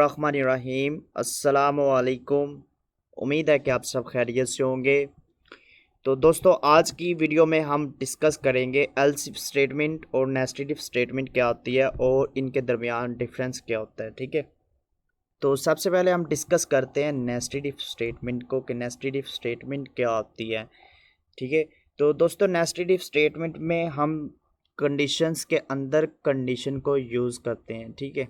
बिस्मिल्लाहिर्रहमानिर्रहीम। अस्सलामुअलैकुम। उम्मीद है कि आप सब खैरियत से होंगे। तो दोस्तों, आज की वीडियो में हम डिस्कस करेंगे एल्स इफ स्टेटमेंट और नेस्टेड इफ स्टेटमेंट क्या होती है और इनके दरमियान डिफरेंस क्या होता है। ठीक है, तो सबसे पहले हम डिस्कस करते हैं नेस्टेड इफ स्टेटमेंट को कि नेस्टेड इफ स्टेटमेंट क्या होती है। ठीक है, तो दोस्तों नेस्टेड इफ स्टेटमेंट में हम कंडीशंस के अंदर कंडीशन को यूज़ करते हैं। ठीक है,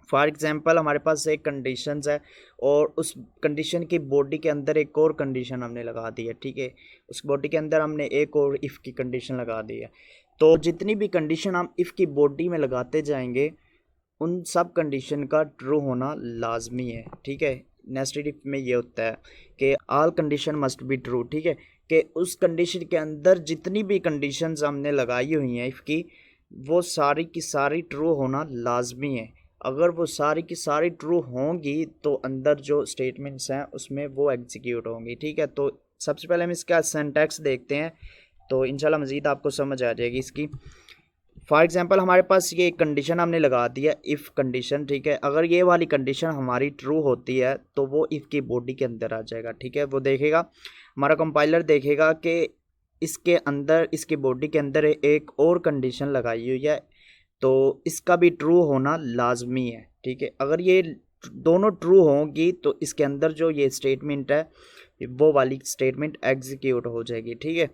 फॉर एग्जांपल हमारे पास एक कंडीशंस है और उस कंडीशन की बॉडी के अंदर एक और कंडीशन हमने लगा दी है। ठीक है, उस बॉडी के अंदर हमने एक और इफ़ की कंडीशन लगा दी है। तो जितनी भी कंडीशन हम इफ़ की बॉडी में लगाते जाएंगे उन सब कंडीशन का ट्रू होना लाजमी है। ठीक है, नेस्टेड इफ में ये होता है कि all condition must be true. ठीक है, कि उस कंडीशन के अंदर जितनी भी कंडीशंस हमने लगाई हुई हैं इफ़ की, वो सारी की सारी ट्रू होना लाजमी है। अगर वो सारी की सारी ट्रू होंगी तो अंदर जो स्टेटमेंट्स हैं उसमें वो एग्जीक्यूट होंगी। ठीक है, तो सबसे पहले हम इसका सिंटैक्स देखते हैं तो इंशाल्लाह मज़ीद आपको समझ आ जाएगी इसकी। फॉर एग्जांपल हमारे पास ये कंडीशन हमने लगा दी है इफ़ कंडीशन। ठीक है, अगर ये वाली कंडीशन हमारी ट्रू होती है तो वो इफ़ की बॉडी के अंदर आ जाएगा। ठीक है, वो देखेगा, हमारा कंपाइलर देखेगा कि इसके अंदर, इसकी बॉडी के अंदर एक और कंडीशन लगाई हुई है तो इसका भी ट्रू होना लाजमी है। ठीक है, अगर ये दोनों ट्रू होंगी तो इसके अंदर जो ये स्टेटमेंट है वो वाली स्टेटमेंट एग्जीक्यूट हो जाएगी। ठीक है,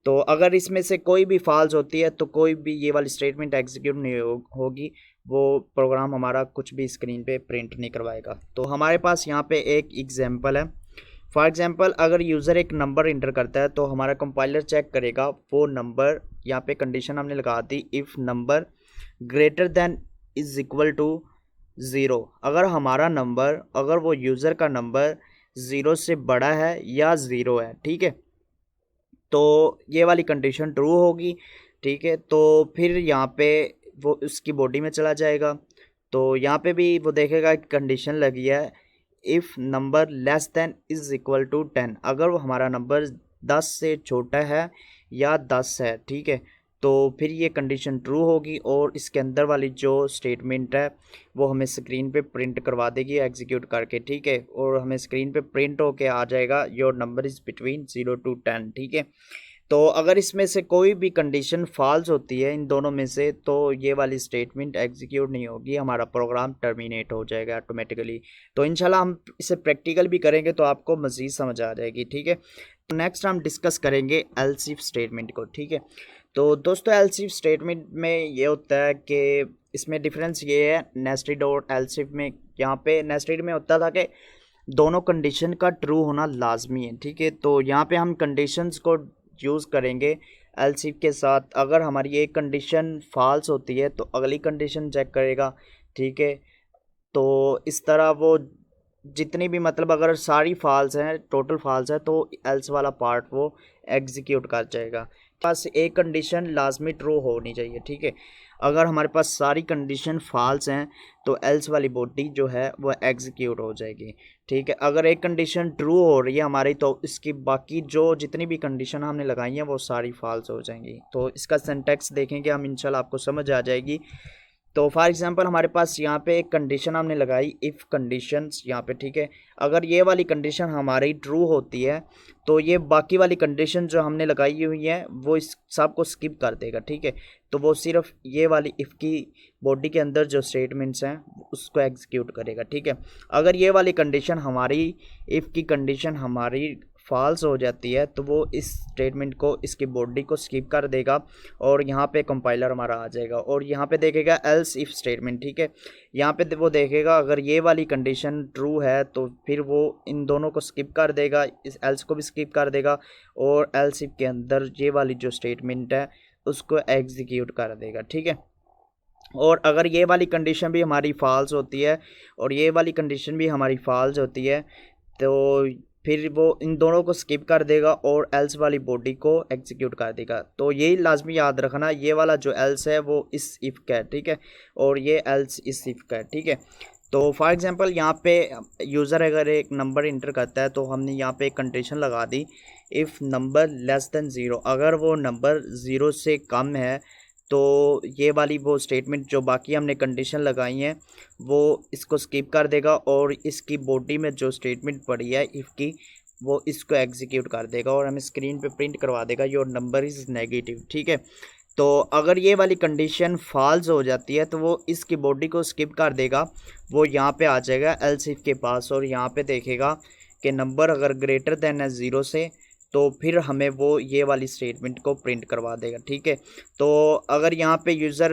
तो अगर इसमें से कोई भी फॉल्स होती है तो कोई भी ये वाली स्टेटमेंट एग्जीक्यूट नहीं होगी, वो प्रोग्राम हमारा कुछ भी स्क्रीन पे प्रिंट नहीं करवाएगा। तो हमारे पास यहाँ पे एक एग्जांपल है। फॉर एग्जांपल अगर यूज़र एक नंबर इंटर करता है तो हमारा कंपाइलर चेक करेगा वो नंबर, यहाँ पे कंडीशन हमने लगा दी if number greater than is equal to zero. अगर हमारा नंबर, अगर वो यूज़र का नंबर ज़ीरो से बड़ा है या ज़ीरो है, ठीक है, तो ये वाली कंडीशन ट्रू होगी। ठीक है, तो फिर यहाँ पे वो उसकी बॉडी में चला जाएगा तो यहाँ पे भी वो देखेगा कि कंडीशन लगी है if number less than is equal to 10। अगर वो हमारा नंबर 10 से छोटा है या 10 है, ठीक है, तो फिर ये कंडीशन ट्रू होगी और इसके अंदर वाली जो स्टेटमेंट है वो हमें स्क्रीन पे प्रिंट करवा देगी एग्जीक्यूट करके। ठीक है, और हमें स्क्रीन पे प्रिंट होके आ जाएगा your number is between 0 to 10। ठीक है, तो अगर इसमें से कोई भी कंडीशन फॉल्स होती है इन दोनों में से तो ये वाली स्टेटमेंट एग्जीक्यूट नहीं होगी, हमारा प्रोग्राम टर्मिनेट हो जाएगा ऑटोमेटिकली। तो इंशाल्लाह हम इसे प्रैक्टिकल भी करेंगे तो आपको मज़ीद समझ आ जाएगी। ठीक है, तो नेक्स्ट हम डिस्कस करेंगे एल्स इफ स्टेटमेंट को। ठीक है, तो दोस्तों एल्स इफ स्टेटमेंट में ये होता है कि इसमें डिफरेंस ये है नेस्टेड और एल्स इफ में। यहाँ पे नेस्टेड में होता था कि दोनों कंडीशन का ट्रू होना लाजमी है। ठीक है, तो यहाँ पे हम कंडीशंस को यूज़ करेंगे एल्स इफ के साथ। अगर हमारी एक कंडीशन फॉल्स होती है तो अगली कंडीशन चेक करेगा। ठीक है, तो इस तरह वो जितनी भी, मतलब अगर सारी फॉल्स हैं, टोटल फॉल्स है, तो एल्स वाला पार्ट वो एग्जीक्यूट कर जाएगा। पास एक कंडीशन लाजमी ट्रू होनी चाहिए। ठीक है, अगर हमारे पास सारी कंडीशन फॉल्स हैं तो एल्स वाली बॉडी जो है वो एग्जीक्यूट हो जाएगी। ठीक है, अगर एक कंडीशन ट्रू हो रही है हमारी तो इसकी बाकी जो जितनी भी कंडीशन हमने लगाई हैं वो सारी फॉल्स हो जाएंगी। तो इसका सिंटैक्स देखेंगे हम, इंशाल्लाह आपको समझ आ जाएगी। तो फॉर एग्जांपल हमारे पास यहाँ पे एक कंडीशन हमने लगाई इफ़ कंडीशंस यहाँ पे। ठीक है, अगर ये वाली कंडीशन हमारी ट्रू होती है तो ये बाकी वाली कंडीशन जो हमने लगाई हुई है वो इस सब को स्किप कर देगा। ठीक है, तो वो सिर्फ ये वाली इफ़ की बॉडी के अंदर जो स्टेटमेंट्स हैं उसको एग्जीक्यूट करेगा। ठीक है, अगर ये वाली कंडीशन हमारी, इफ़ की कंडीशन हमारी फॉल्स हो जाती है तो वो इस स्टेटमेंट को, इसकी बॉडी को स्किप कर देगा और यहाँ पे कंपाइलर हमारा आ जाएगा और यहाँ पे देखेगा एल्स इफ स्टेटमेंट। ठीक है, यहाँ पे वो देखेगा अगर ये वाली कंडीशन ट्रू है तो फिर वो इन दोनों को स्किप कर देगा, इस एल्स को भी स्किप कर देगा और एल्स इफ के अंदर ये वाली जो स्टेटमेंट है उसको एग्जीक्यूट कर देगा। ठीक है, और अगर ये वाली कंडीशन भी हमारी फॉल्स होती है और ये वाली कंडीशन भी हमारी फॉल्स होती है तो फिर वो इन दोनों को स्किप कर देगा और एल्स वाली बॉडी को एग्जीक्यूट कर देगा। तो यही लाजमी याद रखना, ये वाला जो एल्स है वो इस इफ़ का है। ठीक है, और ये एल्स इस इफ़ का है। ठीक है, तो फॉर एग्जांपल यहाँ पे यूज़र अगर एक नंबर इंटर करता है तो हमने यहाँ पे एक कंडीशन लगा दी if number less than zero. अगर वो नंबर ज़ीरो से कम है तो ये वाली वो स्टेटमेंट जो बाकी हमने कंडीशन लगाई हैं वो इसको स्किप कर देगा और इसकी बॉडी में जो स्टेटमेंट पड़ी है इफ़ की वो इसको एग्जीक्यूट कर देगा और हमें स्क्रीन पे प्रिंट करवा देगा योर नंबर इज़ नेगेटिव। ठीक है, तो अगर ये वाली कंडीशन फॉल्स हो जाती है तो वो इसकी बॉडी को स्किप कर देगा, वो यहाँ पे आ जाएगा एल्स इफ के पास और यहाँ पे देखेगा कि नंबर अगर ग्रेटर देन है 0 से तो फिर हमें वो ये वाली स्टेटमेंट को प्रिंट करवा देगा। ठीक है, तो अगर यहाँ पे यूज़र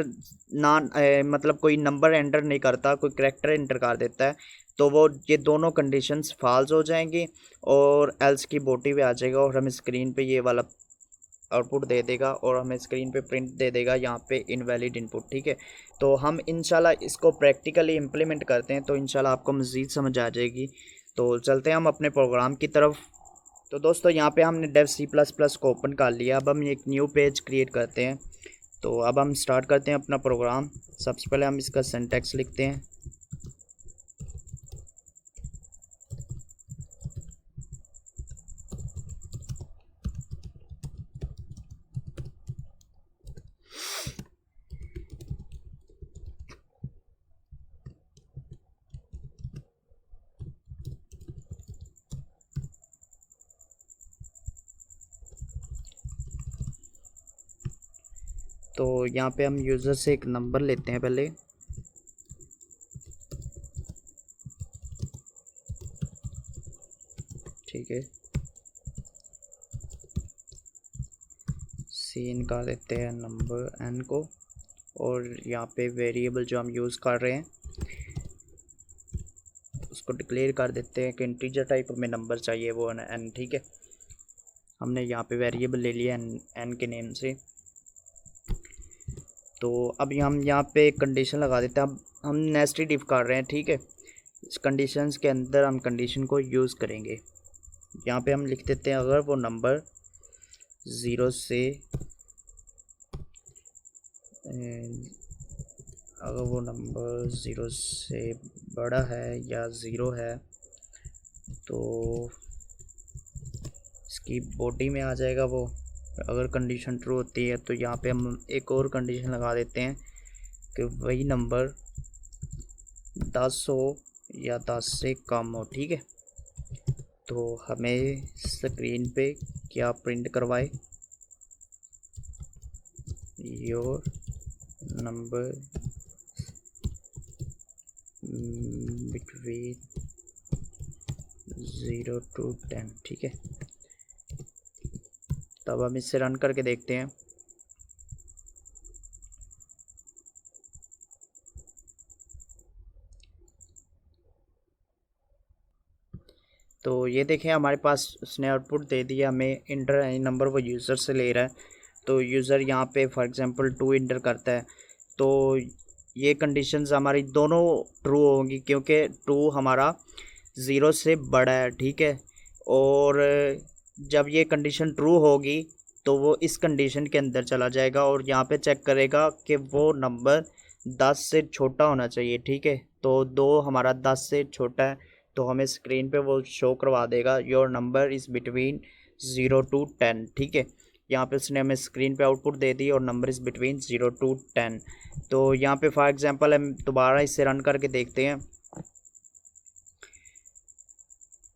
मतलब कोई नंबर एंटर नहीं करता, कोई करैक्टर एंटर कर देता है तो वो ये दोनों कंडीशंस फॉल्स हो जाएंगी और एल्स की बॉडी पे आ जाएगा और हमें स्क्रीन पे ये वाला आउटपुट दे देगा और हमें स्क्रीन पे प्रिंट दे देगा यहाँ पे इनवैलिड इनपुट। ठीक है, तो हम इंशाल्लाह इसको प्रैक्टिकली इम्प्लीमेंट करते हैं तो इंशाल्लाह आपको मज़ीद समझ आ जाएगी। तो चलते हैं हम अपने प्रोग्राम की तरफ। तो दोस्तों यहाँ पे हमने डेव C++ को ओपन कर लिया। अब हम एक न्यू पेज क्रिएट करते हैं। तो अब हम स्टार्ट करते हैं अपना प्रोग्राम। सबसे पहले हम इसका सिंटैक्स लिखते हैं। तो यहाँ पे हम यूज़र से एक नंबर लेते हैं पहले। ठीक है, सीन का देते हैं नंबर n को और यहाँ पे वेरिएबल जो हम यूज़ कर रहे हैं उसको डिक्लेयर कर देते हैं कि इंटीजर टाइप में नंबर चाहिए वो n। ठीक है, हमने यहाँ पे वेरिएबल ले लिया n के नेम से। तो अब हम यहाँ पे एक कंडीशन लगा देते हैं। अब हम नेस्टेड इफ कर रहे हैं। ठीक है, इस कंडीशंस के अंदर हम कंडीशन को यूज़ करेंगे। यहाँ पे हम लिख देते हैं अगर वो नंबर 0 से अगर वो नंबर 0 से बड़ा है या 0 है तो इसकी बॉडी में आ जाएगा वो। अगर कंडीशन ट्रू होती है तो यहाँ पे हम एक और कंडीशन लगा देते हैं कि वही नंबर 10 हो या 10 से कम हो। ठीक है, तो हमें स्क्रीन पे क्या प्रिंट करवाए, योर नंबर बिटवीन 0 to 10। ठीक है, तब हम इससे रन करके देखते हैं। तो ये देखें हमारे पास उसने आउटपुट दे दिया हमें। इंटर नंबर वो यूज़र से ले रहा है तो यूज़र यहाँ पे फॉर एग्जांपल 2 इंटर करता है तो ये कंडीशंस हमारी दोनों ट्रू होंगी क्योंकि 2 हमारा 0 से बड़ा है। ठीक है, और जब ये कंडीशन ट्रू होगी तो वो इस कंडीशन के अंदर चला जाएगा और यहाँ पे चेक करेगा कि वो नंबर 10 से छोटा होना चाहिए। ठीक है, तो 2 हमारा 10 से छोटा है तो हमें स्क्रीन पे वो शो करवा देगा your number is between 0 to 10। ठीक है, यहाँ पे उसने हमें स्क्रीन पे आउटपुट दे दी और नंबर इज़ बिटवीन 0 to 10। तो यहाँ पे फॉर एग्जांपल हम दोबारा इससे रन करके देखते हैं।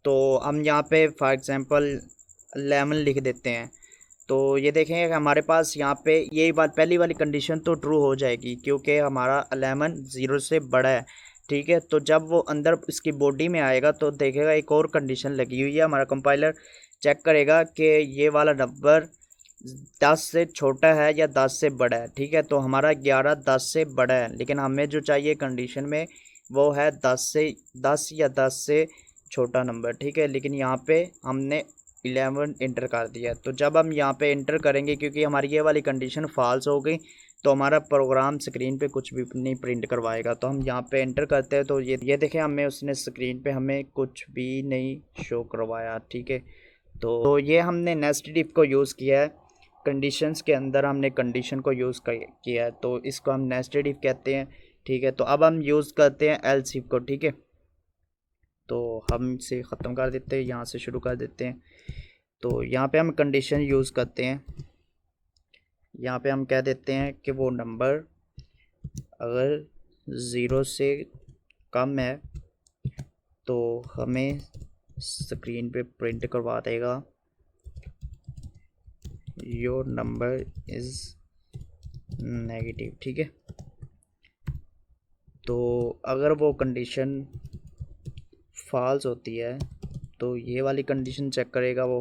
तो हम यहाँ पे फॉर एग्जांपल 11 लिख देते हैं। तो ये देखेंगे कि हमारे पास यहाँ पे यही बात पहली वाली कंडीशन तो ट्रू हो जाएगी क्योंकि हमारा 11 0 से बड़ा है। ठीक है, तो जब वो अंदर इसकी बॉडी में आएगा तो देखेगा एक और कंडीशन लगी हुई है। हमारा कंपाइलर चेक करेगा कि ये वाला नंबर 10 से छोटा है या 10 से बड़ा है। ठीक है, तो हमारा 11 10 से बड़ा है लेकिन हमें जो चाहिए कंडीशन में वो है 10 या 10 से छोटा नंबर। ठीक है, लेकिन यहाँ पे हमने 11 इंटर कर दिया। तो जब हम यहाँ पे इंटर करेंगे क्योंकि हमारी ये वाली कंडीशन फॉल्स हो गई तो हमारा प्रोग्राम स्क्रीन पे कुछ भी नहीं प्रिंट करवाएगा। तो हम यहाँ पे एंटर करते हैं तो ये देखें हमें उसने स्क्रीन पे हमें कुछ भी नहीं शो करवाया। ठीक है, तो ये हमने नेस्टेड इफ को यूज़ किया है। कंडीशंस के अंदर हमने कंडीशन को यूज़ किया है तो इसको हम नेस्टेड इफ कहते हैं। ठीक है, तो अब हम यूज़ करते हैं एल्स इफ को। ठीक है, तो हम इसे ख़त्म कर देते हैं, यहाँ से शुरू कर देते हैं। तो यहाँ पे हम कंडीशन यूज़ करते हैं यहाँ पे हम कह देते हैं कि वो नंबर अगर 0 से कम है तो हमें स्क्रीन पे प्रिंट करवा देगा योर नंबर इज़ नेगेटिव। ठीक है, तो अगर वो कंडीशन फॉल्स होती है तो ये वाली कंडीशन चेक करेगा वो।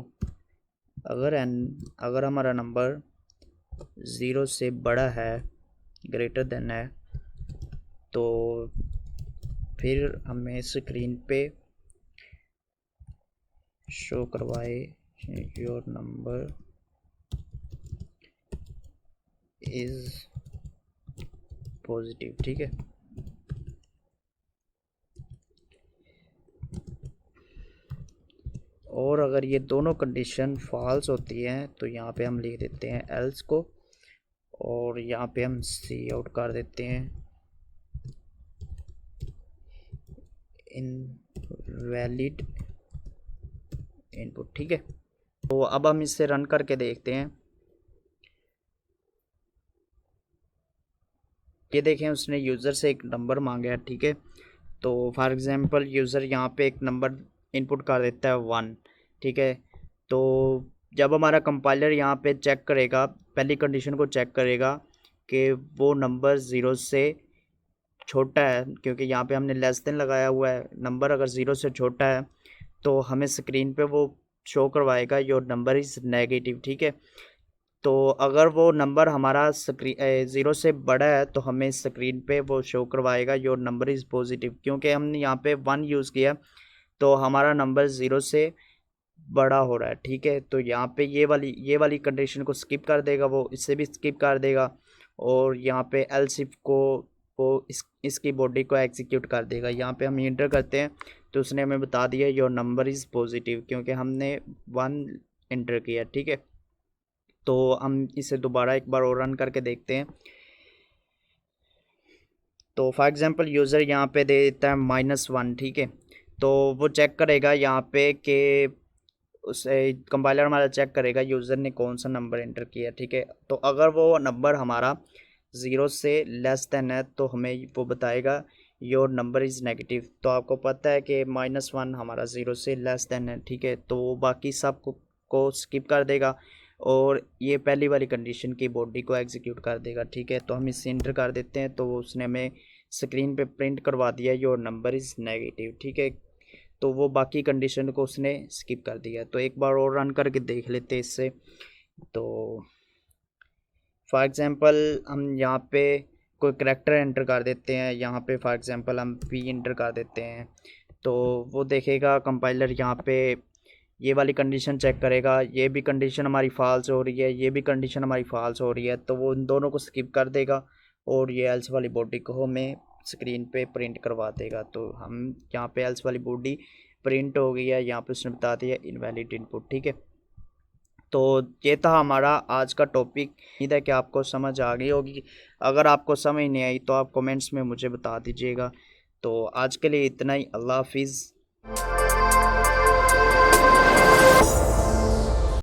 अगर हमारा नंबर 0 से बड़ा है, ग्रेटर देन है, तो फिर हमें स्क्रीन पे शो करवाए योर नंबर इज़ पॉजिटिव। ठीक है, और अगर ये दोनों कंडीशन फॉल्स होती हैं तो यहाँ पे हम लिख देते हैं एल्स को, और यहाँ पे हम सी आउट कर देते हैं इनवैलिड इनपुट। ठीक है, तो अब हम इसे रन करके देखते हैं। ये देखें, उसने यूज़र से एक नंबर मांगा है। ठीक है, तो फॉर एग्जांपल यूज़र यहाँ पे एक नंबर इनपुट कर देता है 1। ठीक है, तो जब हमारा कंपाइलर यहाँ पे चेक करेगा, पहली कंडीशन को चेक करेगा कि वो नंबर 0 से छोटा है, क्योंकि यहाँ पे हमने लेस देन लगाया हुआ है। नंबर अगर 0 से छोटा है तो हमें स्क्रीन पे वो शो करवाएगा योर नंबर इज़ नेगेटिव। ठीक है, तो अगर वो नंबर हमारा 0 से बड़ा है तो हमें स्क्रीन पे वो शो करवाएगा योर नंबर इज़ पॉजिटिव। क्योंकि हमने यहाँ पे 1 यूज़ किया तो हमारा नंबर 0 से बड़ा हो रहा है। ठीक है, तो यहाँ पे ये वाली कंडीशन को स्किप कर देगा वो, इससे भी स्किप कर देगा, और यहाँ पे एल्स इफ को वो इसकी बॉडी को एग्जीक्यूट कर देगा। यहाँ पे हम इंटर करते हैं तो उसने हमें बता दिया योर नंबर इज़ पॉजिटिव, क्योंकि हमने 1 इंटर किया। ठीक है, तो हम इसे दोबारा एक बार और रन करके देखते हैं। तो फॉर एग्जांपल यूज़र यहाँ पे दे देता है -1। ठीक है, तो वो चेक करेगा यहाँ पे कि उसे कंपाइलर हमारा चेक करेगा यूज़र ने कौन सा नंबर एंटर किया। ठीक है, तो अगर वो नंबर हमारा 0 से लेस देन है तो हमें वो बताएगा योर नंबर इज़ नेगेटिव। तो आपको पता है कि -1 हमारा 0 से लेस देन है। ठीक है, तो बाकी सब को स्किप कर देगा और ये पहली वाली कंडीशन की बॉडी को एग्जीक्यूट कर देगा। ठीक है, तो हम इसे इंटर कर देते हैं तो उसने हमें स्क्रीन पे प्रिंट करवा दिया योर नंबर इज़ नेगेटिव। ठीक है, तो वो बाकी कंडीशन को उसने स्किप कर दिया। तो एक बार और रन करके देख लेते हैं इससे। तो फॉर एग्ज़ाम्पल हम यहाँ पे कोई करैक्टर एंटर कर देते हैं, यहाँ पे फॉर एग्ज़ाम्पल हम पी एंटर कर देते हैं, तो वो देखेगा कंपाइलर यहाँ पे ये वाली कंडीशन चेक करेगा, ये भी कंडीशन हमारी फॉल्स हो रही है, ये भी कंडीशन हमारी फॉल्स हो रही है, तो वो इन दोनों को स्किप कर देगा और ये एल्स वाली बॉडी को हमें स्क्रीन पे प्रिंट करवा देगा। तो हम यहाँ पे एल्स वाली बॉडी प्रिंट हो गई है, यहाँ पे उसने बता दिया इनवैलिड इनपुट। ठीक है, तो ये था हमारा आज का टॉपिक। उम्मीद है कि आपको समझ आ गई होगी। अगर आपको समझ नहीं आई तो आप कमेंट्स में मुझे बता दीजिएगा। तो आज के लिए इतना ही। अल्लाह हाफिज़।